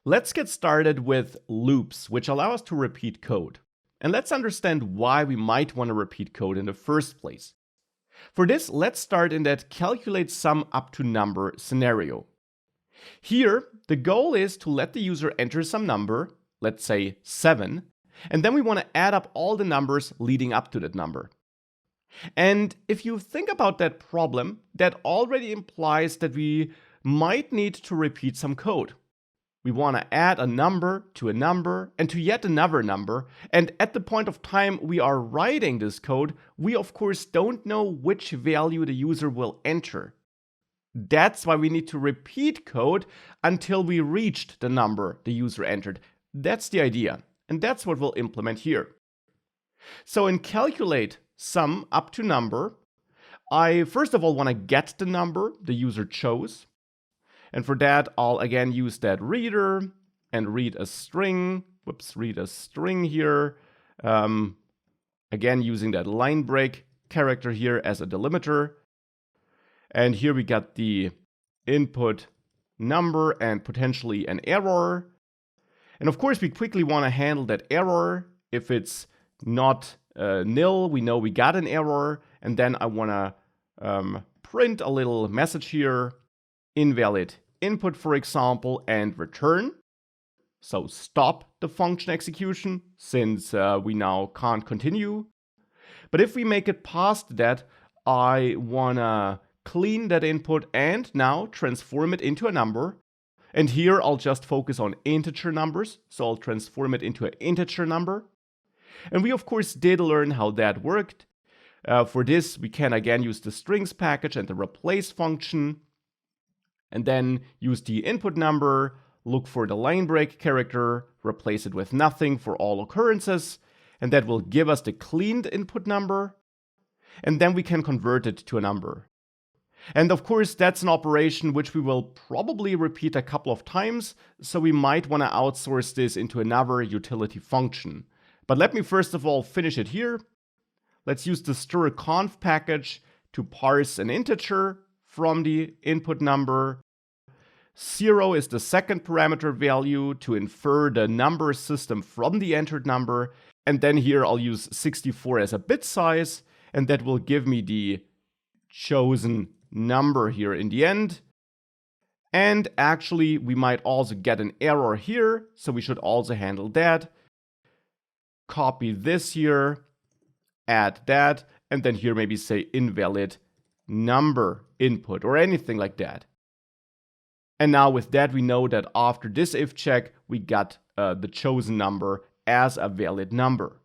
Let's get started with loops, which allow us to repeat code. And let's understand why we might want to repeat code in the first place. For this, let's start in that calculate sum up to number scenario. Here, the goal is to let the user enter some number, let's say 7, and then we want to add up all the numbers leading up to that number. And if you think about that problem, that already implies that we might need to repeat some code. We want to add a number to a number and to yet another number. And at the point of time we are writing this code, we of course don't know which value the user will enter. That's why we need to repeat code until we reached the number the user entered. That's the idea. And that's what we'll implement here. So in calculate sum up to number, I first of all want to get the number the user chose. And for that, I'll again use that reader and read a string. Read a string here. Again, using that line break character here as a delimiter. And here we got the input number and potentially an error. And of course, we quickly want to handle that error. If it's not nil, we know we got an error. And then I want to print a little message here. Invalid input, for example, and return. So stop the function execution since we now can't continue. But if we make it past that, I want to clean that input and now transform it into a number. And here I'll just focus on integer numbers. So I'll transform it into an integer number. And we of course did learn how that worked. For this, we can again use the strings package and the replace function. And then use the input number, look for the line break character, replace it with nothing for all occurrences, and that will give us the cleaned input number. And then we can convert it to a number. And of course, that's an operation which we will probably repeat a couple of times, so we might want to outsource this into another utility function. But let me first of all finish it here. Let's use the strconf package to parse an integer from the input number. 0 is the second parameter value to infer the number system from the entered number. And then here I'll use 64 as a bit size, and that will give me the chosen number here in the end. And actually, we might also get an error here, so we should also handle that. Copy this here, add that, and then here maybe say invalid number input or anything like that. And now with that, we know that after this if check, we got the chosen number as a valid number.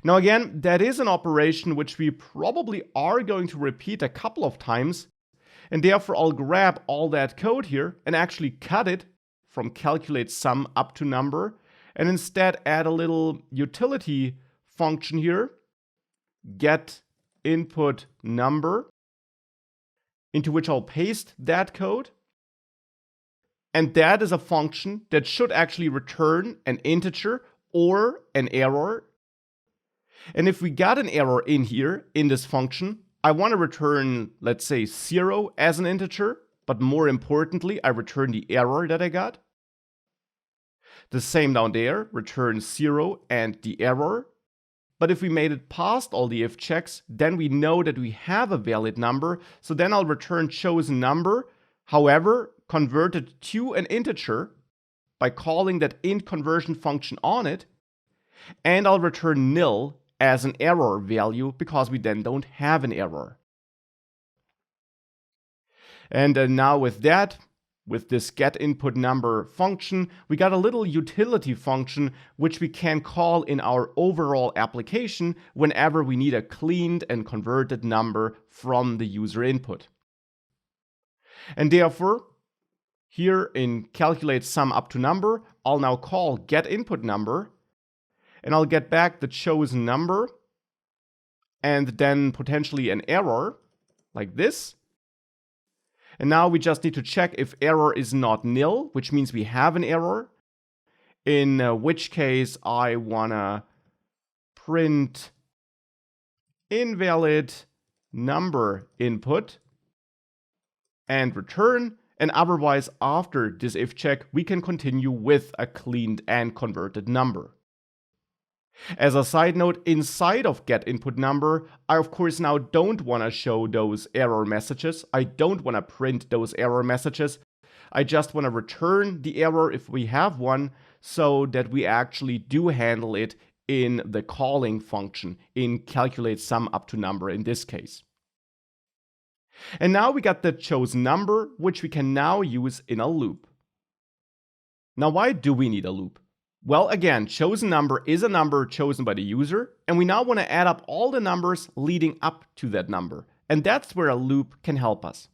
Now again, that is an operation which we probably are going to repeat a couple of times. And therefore, I'll grab all that code here and actually cut it from calculate sum up to number. And instead add a little utility function here, get input number, into which I'll paste that code. And that is a function that should actually return an integer or an error. And if we got an error in here, in this function, I want to return, let's say, 0 as an integer. But more importantly, I return the error that I got. The same down there, return 0 and the error. But if we made it past all the if checks, then we know that we have a valid number. So then I'll return chosen number, however, converted to an integer by calling that int conversion function on it. And I'll return nil as an error value because we then don't have an error. And now with that, with this get input number function, we got a little utility function which we can call in our overall application whenever we need a cleaned and converted number from the user input. And therefore, here in calculate sum up to number, I'll now call get input number, and I'll get back the chosen number, and then potentially an error, like this. And now we just need to check if error is not nil, which means we have an error. In which case I wanna print invalid number input and return. And otherwise, after this if check, we can continue with a cleaned and converted number. As a side note, inside of getInputNumber, I of course now don't want to show those error messages. I don't want to print those error messages. I just want to return the error if we have one, so that we actually do handle it in the calling function, in calculate sum up to number in this case. And now we got the chosen number, which we can now use in a loop. Now, why do we need a loop? Well, again, chosen number is a number chosen by the user, and we now want to add up all the numbers leading up to that number. And that's where a loop can help us.